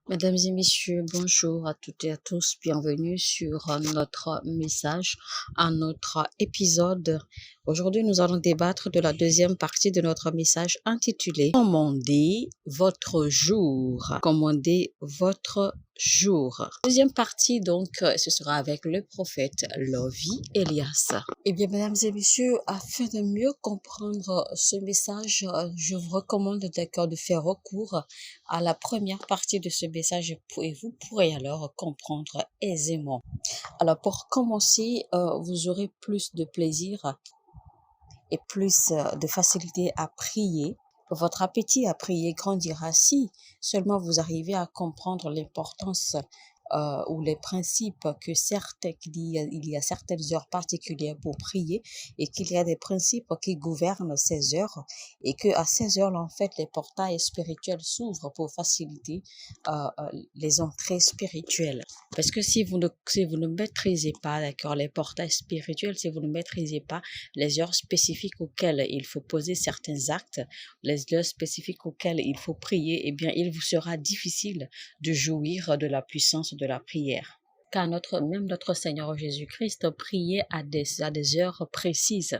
Mesdames et messieurs, bonjour à toutes et à tous. Bienvenue sur notre message, à notre épisode. Aujourd'hui, nous allons débattre de la deuxième partie de notre message intitulé Commandez votre jour. Commandez votre jour. Deuxième partie, donc, ce sera avec le prophète Lovi Elias. Eh bien, mesdames et messieurs, afin de mieux comprendre ce message, je vous recommande d'accord de faire recours à la première partie de ce message et vous pourrez alors comprendre aisément. Alors pour commencer, vous aurez plus de plaisir et plus de facilité à prier. Votre appétit à prier grandira si seulement vous arrivez à comprendre l'importance ou les principes que certes il y a certaines heures particulières pour prier et qu'il y a des principes qui gouvernent ces heures et que à ces heures-là, en fait, les portails spirituels s'ouvrent pour faciliter les entrées spirituelles. Parce que si vous ne maîtrisez pas, d'accord, les portails spirituels, si vous ne maîtrisez pas les heures spécifiques auxquelles il faut poser certains actes, les heures spécifiques auxquelles il faut prier, eh bien, il vous sera difficile de jouir de la puissance de la prière. Car même notre Seigneur Jésus-Christ priait à des heures précises.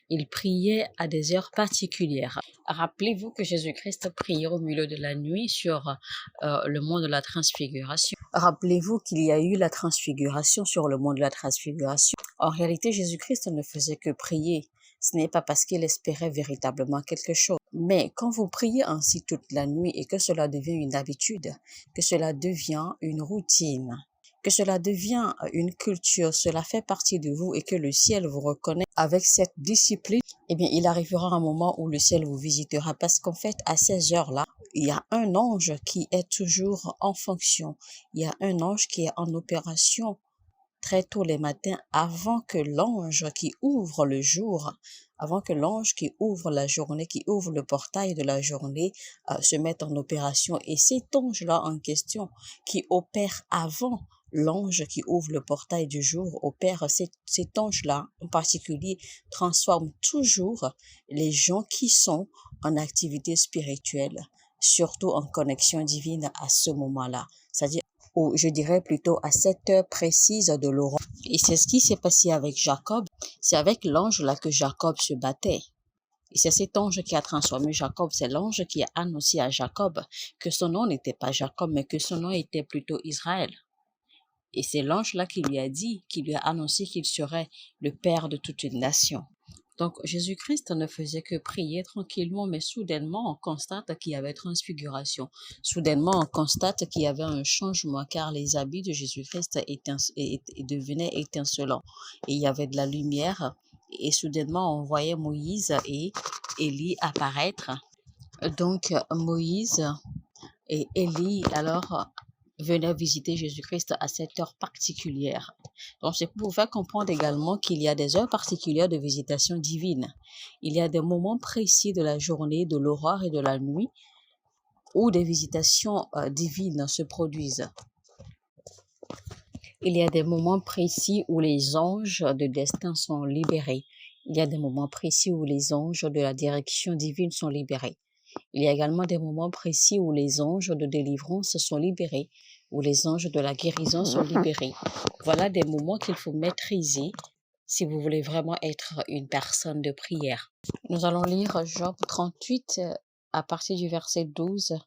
Il priait à des heures particulières. Rappelez-vous que Jésus-Christ priait au milieu de la nuit sur le mont de la transfiguration. Rappelez-vous qu'il y a eu la transfiguration sur le mont de la transfiguration. En réalité, Jésus-Christ ne faisait que prier. Ce n'est pas parce qu'il espérait véritablement quelque chose. Mais quand vous priez ainsi toute la nuit et que cela devient une habitude, que cela devient une routine, que cela devient une culture, cela fait partie de vous et que le ciel vous reconnaît avec cette discipline, eh bien, il arrivera un moment où le ciel vous visitera parce qu'en fait, à ces heures-là, il y a un ange qui est toujours en fonction. Il y a un ange qui est en opération très tôt les matins avant que l'ange qui ouvre le jour, avant que l'ange qui ouvre la journée, qui ouvre le portail de la journée, se mette en opération. Et cet ange-là en question qui opère avant l'ange qui ouvre le portail du jour, opère cet ange-là en particulier, transforme toujours les gens qui sont en activité spirituelle, surtout en connexion divine à ce moment-là. C'est-à-dire ou je dirais plutôt à cette heure précise de l'aurore. Et c'est ce qui s'est passé avec Jacob. C'est avec l'ange là que Jacob se battait. Et c'est cet ange qui a transformé Jacob. C'est l'ange qui a annoncé à Jacob que son nom n'était pas Jacob, mais que son nom était plutôt Israël. Et c'est l'ange là qui lui a dit, qui lui a annoncé qu'il serait le père de toute une nation. Donc, Jésus-Christ ne faisait que prier tranquillement, mais soudainement, on constate qu'il y avait transfiguration. Soudainement, on constate qu'il y avait un changement, car les habits de Jésus-Christ devenaient étincelants. Et il y avait de la lumière, et soudainement, on voyait Moïse et Élie apparaître. Donc, Moïse et Élie, alors, venaient visiter Jésus-Christ à cette heure particulière. Donc, c'est pour vous faire comprendre également qu'il y a des heures particulières de visitation divine. Il y a des moments précis de la journée, de l'aurore et de la nuit où des visitations divines se produisent. Il y a des moments précis où les anges de destin sont libérés. Il y a des moments précis où les anges de la direction divine sont libérés. Il y a également des moments précis où les anges de délivrance sont libérés, où les anges de la guérison sont libérés. Voilà des moments qu'il faut maîtriser si vous voulez vraiment être une personne de prière. Nous allons lire Job 38 à partir du verset 12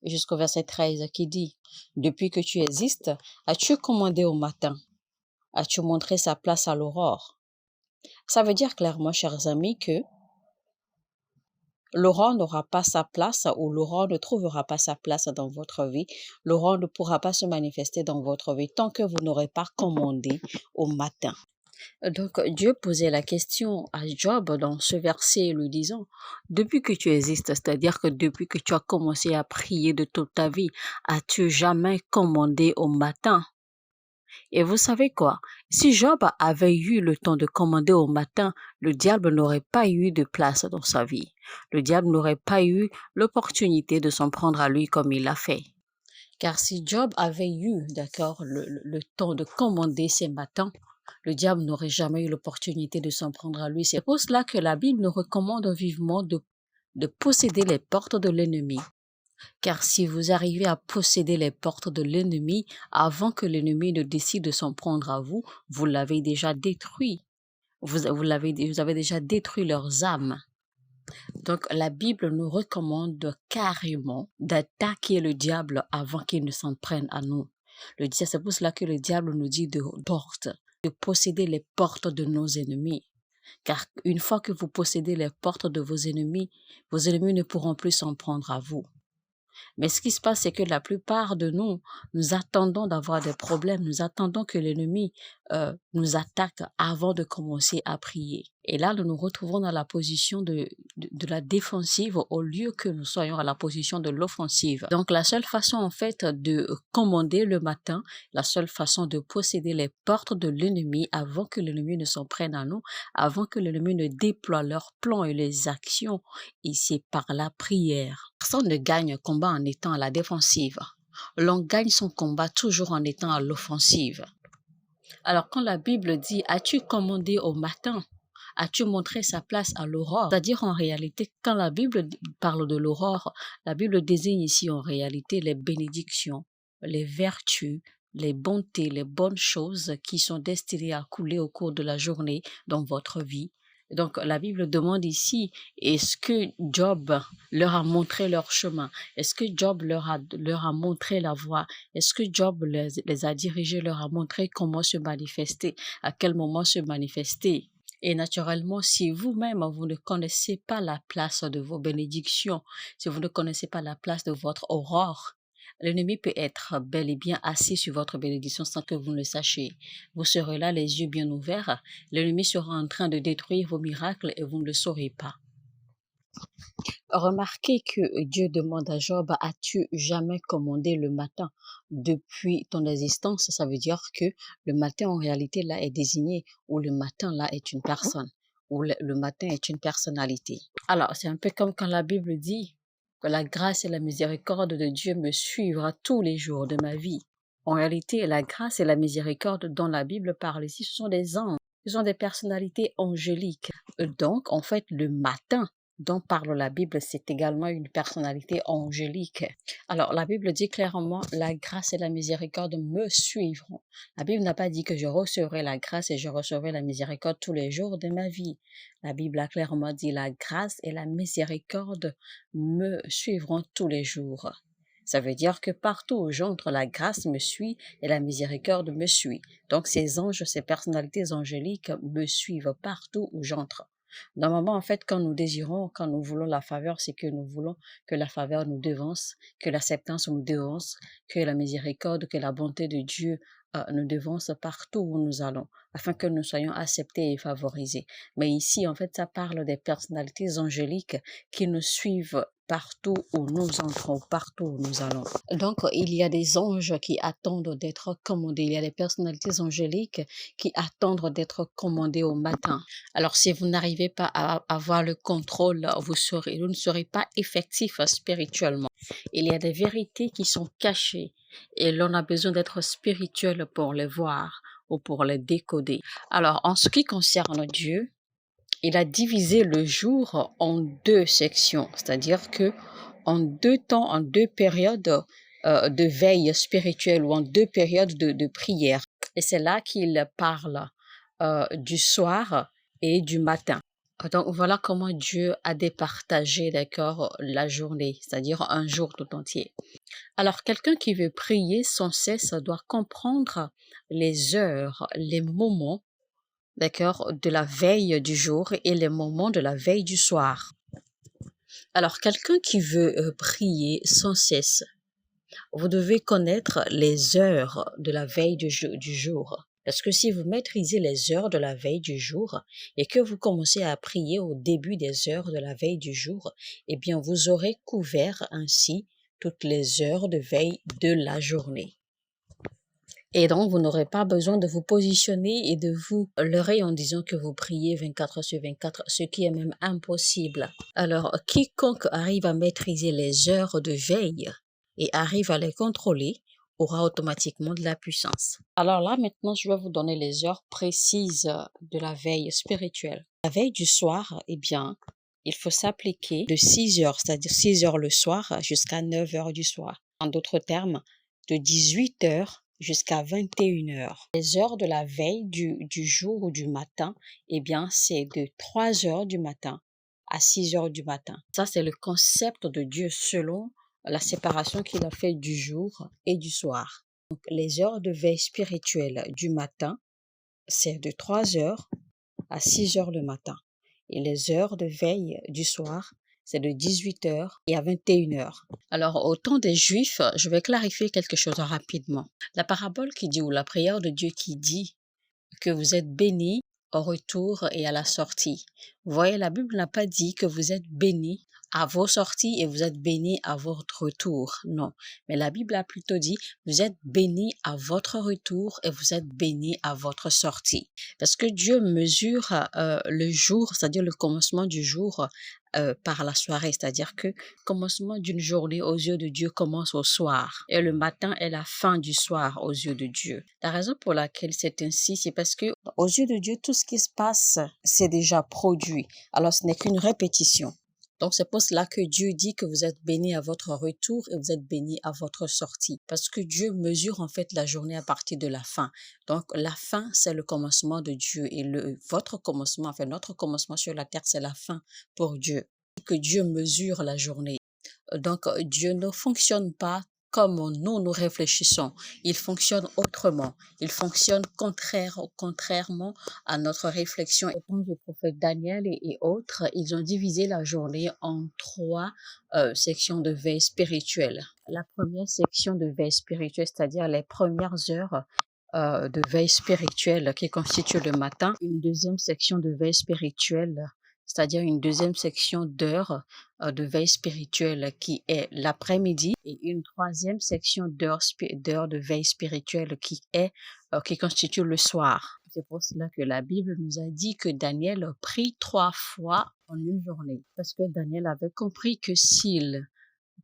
jusqu'au verset 13 qui dit « Depuis que tu existes, as-tu commandé au matin? As-tu montré sa place à l'aurore ?» Ça veut dire clairement, chers amis, que l'aurore n'aura pas sa place ou l'aurore ne trouvera pas sa place dans votre vie. L'aurore ne pourra pas se manifester dans votre vie tant que vous n'aurez pas commandé au matin. Donc, Dieu posait la question à Job dans ce verset lui disant, depuis que tu existes, c'est-à-dire que depuis que tu as commencé à prier de toute ta vie, as-tu jamais commandé au matin? Et vous savez quoi? Si Job avait eu le temps de commander au matin, le diable n'aurait pas eu de place dans sa vie. Le diable n'aurait pas eu l'opportunité de s'en prendre à lui comme il l'a fait. Car si Job avait eu, d'accord, le temps de commander ses matins, le diable n'aurait jamais eu l'opportunité de s'en prendre à lui. C'est pour cela que la Bible nous recommande vivement de posséder les portes de l'ennemi. Car si vous arrivez à posséder les portes de l'ennemi avant que l'ennemi ne décide de s'en prendre à vous, vous l'avez déjà détruit. Vous avez déjà détruit leurs âmes. Donc la Bible nous recommande carrément d'attaquer le diable avant qu'il ne s'en prenne à nous. C'est pour cela que le diable nous dit de posséder les portes de nos ennemis. Car une fois que vous possédez les portes de vos ennemis ne pourront plus s'en prendre à vous. Mais ce qui se passe, c'est que la plupart de nous, nous attendons d'avoir des problèmes, nous attendons que l'ennemi nous attaque avant de commencer à prier. Et là, nous nous retrouvons dans la position de la défensive au lieu que nous soyons à la position de l'offensive. Donc, la seule façon, en fait, de commander le matin, la seule façon de posséder les portes de l'ennemi avant que l'ennemi ne s'en prenne à nous, avant que l'ennemi ne déploie leurs plans et les actions, et c'est par la prière. Personne ne gagne un combat en étant à la défensive. L'on gagne son combat toujours en étant à l'offensive. Alors quand la Bible dit « As-tu commandé au matin ?» As-tu montré sa place à l'aurore? C'est-à-dire en réalité, quand la Bible parle de l'aurore, la Bible désigne ici en réalité les bénédictions, les vertus, les bontés, les bonnes choses qui sont destinées à couler au cours de la journée dans votre vie. Donc la Bible demande ici, est-ce que Job leur a montré leur chemin? Est-ce que Job leur a montré la voie? Est-ce que Job les a dirigés, leur a montré comment se manifester, à quel moment se manifester? Et naturellement, si vous-même, vous ne connaissez pas la place de vos bénédictions, si vous ne connaissez pas la place de votre aurore, l'ennemi peut être bel et bien assis sur votre bénédiction sans que vous ne le sachiez. Vous serez là, les yeux bien ouverts, l'ennemi sera en train de détruire vos miracles et vous ne le saurez pas. Remarquez que Dieu demande à Job, as-tu jamais commandé le matin depuis ton existence? Ça veut dire que le matin en réalité là est désigné, ou le matin là est une personne, ou le matin est une personnalité. Alors c'est un peu comme quand la Bible dit que la grâce et la miséricorde de Dieu me suivra tous les jours de ma vie. En réalité, la grâce et la miséricorde dont la Bible parle ici, ce sont des anges, ce sont des personnalités angéliques. Donc en fait le matin dont parle la Bible, c'est également une personnalité angélique. Alors, la Bible dit clairement, la grâce et la miséricorde me suivront. La Bible n'a pas dit que je recevrai la grâce et je recevrai la miséricorde tous les jours de ma vie. La Bible a clairement dit, la grâce et la miséricorde me suivront tous les jours. Ça veut dire que partout où j'entre, la grâce me suit et la miséricorde me suit. Donc, ces anges, ces personnalités angéliques me suivent partout où j'entre. Normalement, en fait, quand nous voulons la faveur, c'est que nous voulons que la faveur nous devance, que l'acceptance nous devance, que la miséricorde, que la bonté de Dieu nous devance partout où nous allons, afin que nous soyons acceptés et favorisés. Mais ici, en fait, ça parle des personnalités angéliques qui nous suivent partout où nous entrons, partout où nous allons. Donc, il y a des anges qui attendent d'être commandés. Il y a des personnalités angéliques qui attendent d'être commandées au matin. Alors, si vous n'arrivez pas à avoir le contrôle, vous ne serez pas effectif spirituellement. Il y a des vérités qui sont cachées et l'on a besoin d'être spirituel pour les voir ou pour les décoder. Alors, en ce qui concerne Dieu, il a divisé le jour en deux sections, c'est-à-dire que en deux temps, en deux périodes de veille spirituelle ou en deux périodes de prière. Et c'est là qu'il parle du soir et du matin. Donc voilà comment Dieu a départagé, d'accord, la journée, c'est-à-dire un jour tout entier. Alors quelqu'un qui veut prier sans cesse doit comprendre les heures, les moments, d'accord, de la veille du jour et les moments de la veille du soir. Alors, quelqu'un qui veut prier sans cesse, vous devez connaître les heures de la veille du jour. Parce que si vous maîtrisez les heures de la veille du jour et que vous commencez à prier au début des heures de la veille du jour, eh bien, vous aurez couvert ainsi toutes les heures de veille de la journée. Et donc, vous n'aurez pas besoin de vous positionner et de vous leurrer en disant que vous priez 24 heures sur 24, ce qui est même impossible. Alors, quiconque arrive à maîtriser les heures de veille et arrive à les contrôler aura automatiquement de la puissance. Alors là, maintenant, je vais vous donner les heures précises de la veille spirituelle. La veille du soir, eh bien, il faut s'appliquer de 6 heures, c'est-à-dire 6 heures le soir jusqu'à 9 heures du soir. En d'autres termes, de 18 heures jusqu'à 21 heures. Les heures de la veille du jour ou du matin, eh bien, c'est de 3 heures du matin à 6 heures du matin. Ça, c'est le concept de Dieu selon la séparation qu'il a fait du jour et du soir. Donc, les heures de veille spirituelle du matin, c'est de 3 heures à 6 heures le matin. Et les heures de veille du soir, c'est de 18 heures et à 21 heures. Alors, au temps des Juifs, je vais clarifier quelque chose rapidement. La parabole qui dit, ou la prière de Dieu qui dit que vous êtes bénis au retour et à la sortie. Vous voyez, la Bible n'a pas dit que vous êtes bénis à vos sorties et vous êtes bénis à votre retour. Non. Mais la Bible a plutôt dit, vous êtes bénis à votre retour et vous êtes bénis à votre sortie. Parce que Dieu mesure le jour, c'est-à-dire le commencement du jour, par la soirée, c'est-à-dire que le commencement d'une journée aux yeux de Dieu commence au soir et le matin est la fin du soir aux yeux de Dieu. La raison pour laquelle c'est ainsi, c'est parce que aux yeux de Dieu, tout ce qui se passe, c'est déjà produit. Alors ce n'est qu'une répétition. Donc c'est pour cela que Dieu dit que vous êtes bénis à votre retour et vous êtes bénis à votre sortie. Parce que Dieu mesure en fait la journée à partir de la fin. Donc la fin, c'est le commencement de Dieu et votre commencement, enfin notre commencement sur la terre, c'est la fin pour Dieu. Que Dieu mesure la journée. Donc Dieu ne fonctionne pas comme nous réfléchissons. Il fonctionne autrement. Il fonctionne contrairement à notre réflexion. Au temps du prophète Daniel et autres, ils ont divisé la journée en 3 sections de veille spirituelle. La première section de veille spirituelle, c'est-à-dire les premières heures de veille spirituelle qui constitue le matin. Une deuxième section de veille spirituelle, c'est-à-dire une deuxième section d'heures de veille spirituelle qui est l'après-midi et une troisième section d'heures de veille spirituelle qui constitue le soir. C'est pour cela que la Bible nous a dit que Daniel prie 3 fois en une journée. Parce que Daniel avait compris que s'il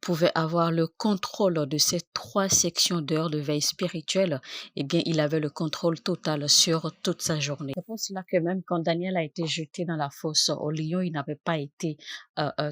pouvait avoir le contrôle de ces 3 sections d'heures de veille spirituelle, eh bien, il avait le contrôle total sur toute sa journée. C'est pour cela que même quand Daniel a été jeté dans la fosse aux lions, il n'avait pas été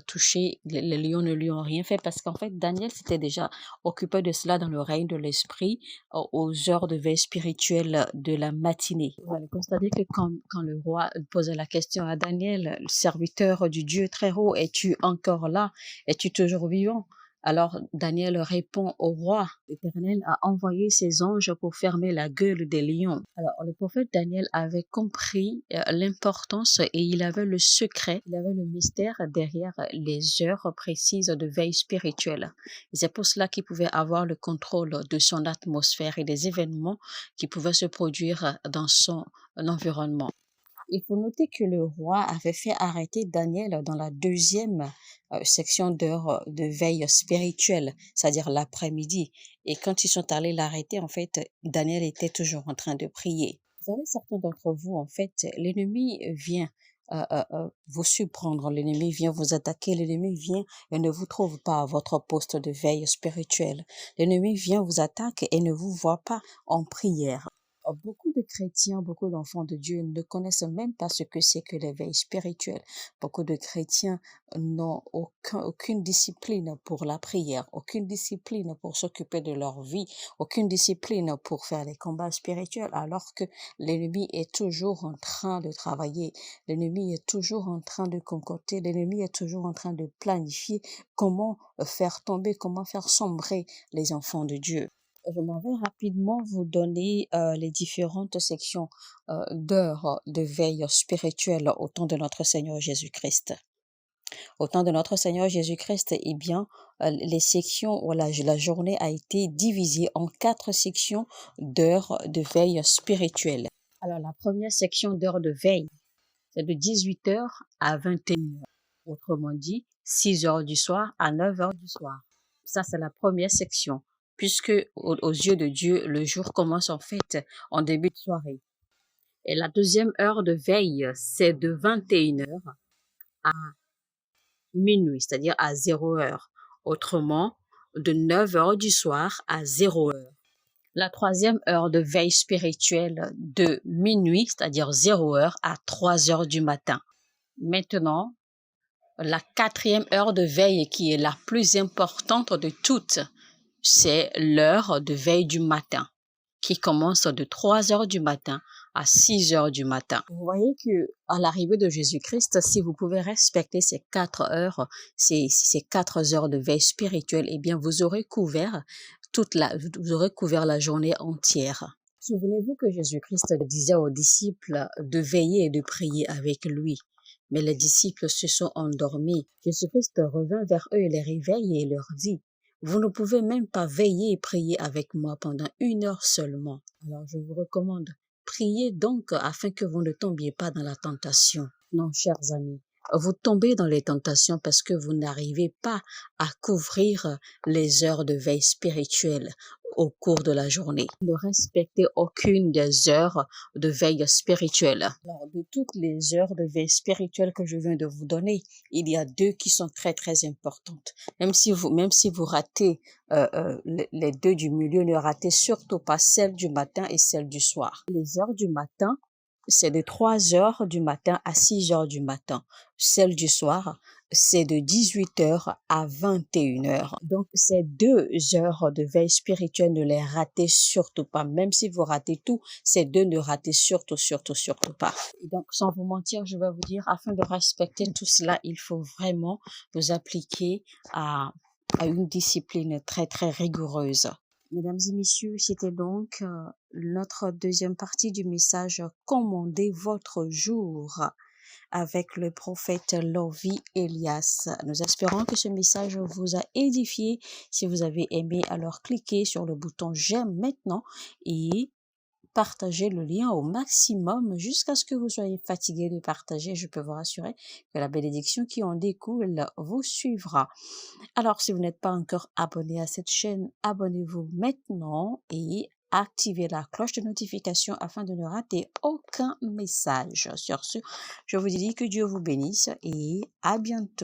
touché. Les lions ne lui ont rien fait parce qu'en fait, Daniel s'était déjà occupé de cela dans le règne de l'esprit aux heures de veille spirituelle de la matinée. Vous allez constater que quand le roi posait la question à Daniel, le serviteur du Dieu très haut, es-tu encore là? Es-tu toujours vivant? Alors Daniel répond au roi, l'Éternel a envoyé ses anges pour fermer la gueule des lions. Alors le prophète Daniel avait compris l'importance et il avait le secret, il avait le mystère derrière les heures précises de veille spirituelle. Et c'est pour cela qu'il pouvait avoir le contrôle de son atmosphère et des événements qui pouvaient se produire dans son environnement. Il faut noter que le roi avait fait arrêter Daniel dans la deuxième section d'heures de veille spirituelle, c'est-à-dire l'après-midi. Et quand ils sont allés l'arrêter, en fait, Daniel était toujours en train de prier. Vous savez, certains d'entre vous, en fait, l'ennemi vient vous surprendre, l'ennemi vient vous attaquer, l'ennemi vient et ne vous trouve pas à votre poste de veille spirituelle. L'ennemi vient vous attaquer et ne vous voit pas en prière. Beaucoup de chrétiens, beaucoup d'enfants de Dieu ne connaissent même pas ce que c'est que l'éveil spirituel. Beaucoup de chrétiens n'ont aucune discipline pour la prière, aucune discipline pour s'occuper de leur vie, aucune discipline pour faire les combats spirituels, alors que l'ennemi est toujours en train de travailler, l'ennemi est toujours en train de concocter, l'ennemi est toujours en train de planifier comment faire tomber, comment faire sombrer les enfants de Dieu. Je m'en vais rapidement vous donner les différentes sections d'heures de veille spirituelle au temps de notre Seigneur Jésus-Christ. Au temps de notre Seigneur Jésus-Christ, eh bien, les sections, voilà, la journée a été divisée en 4 sections d'heures de veille spirituelle. Alors, la première section d'heures de veille, c'est de 18 heures à 21 heures. Autrement dit, 6 heures du soir à 9 heures du soir. Ça, c'est la première section, puisque aux yeux de Dieu, le jour commence en fait en début de soirée. Et la deuxième heure de veille, c'est de 21 heures à minuit, c'est-à-dire à 0 heure. Autrement, de 9 heures du soir à 0 heure. La troisième heure de veille spirituelle de minuit, c'est-à-dire 0 heure à 3 heures du matin. Maintenant, La quatrième heure de veille qui est la plus importante de toutes, c'est l'heure de veille du matin qui commence de 3 heures du matin à 6 heures du matin. Vous voyez que à l'arrivée de Jésus-Christ, si vous pouvez respecter ces 4 heures, ces 4 heures de veille spirituelle, eh bien, vous aurez couvert la journée entière. Souvenez-vous que Jésus-Christ disait aux disciples de veiller et de prier avec lui. Mais les disciples se sont endormis. Jésus-Christ revint vers eux et les réveille et leur dit: vous ne pouvez même pas veiller et prier avec moi pendant 1 heure seulement. Alors je vous recommande, priez donc afin que vous ne tombiez pas dans la tentation. Non, chers amis, vous tombez dans les tentations parce que vous n'arrivez pas à couvrir les heures de veille spirituelle au cours de la journée. Ne respectez aucune des heures de veille spirituelle. Alors, de toutes les heures de veille spirituelle que je viens de vous donner, il y a 2 qui sont très très importantes. Même si vous ratez les 2 du milieu, ne ratez surtout pas celle du matin et celle du soir. Les heures du matin, c'est de 3 heures du matin à 6 heures du matin. Celle du soir, c'est de 18 heures à 21 heures. Donc, ces 2 heures de veille spirituelle, ne les ratez surtout pas. Même si vous ratez tout, ces 2 ne ratez surtout pas. Et donc, sans vous mentir, je vais vous dire, afin de respecter tout cela, il faut vraiment vous appliquer à une discipline très, très rigoureuse. Mesdames et messieurs, c'était donc notre deuxième partie du message Commandez votre jour avec le prophète Lovie Elias. Nous espérons que ce message vous a édifié. Si vous avez aimé, alors cliquez sur le bouton j'aime maintenant et partagez le lien au maximum jusqu'à ce que vous soyez fatigué de partager. Je peux vous rassurer que la bénédiction qui en découle vous suivra. Alors, si vous n'êtes pas encore abonné à cette chaîne, abonnez-vous maintenant et activez la cloche de notification afin de ne rater aucun message. Sur ce, je vous dis que Dieu vous bénisse et à bientôt.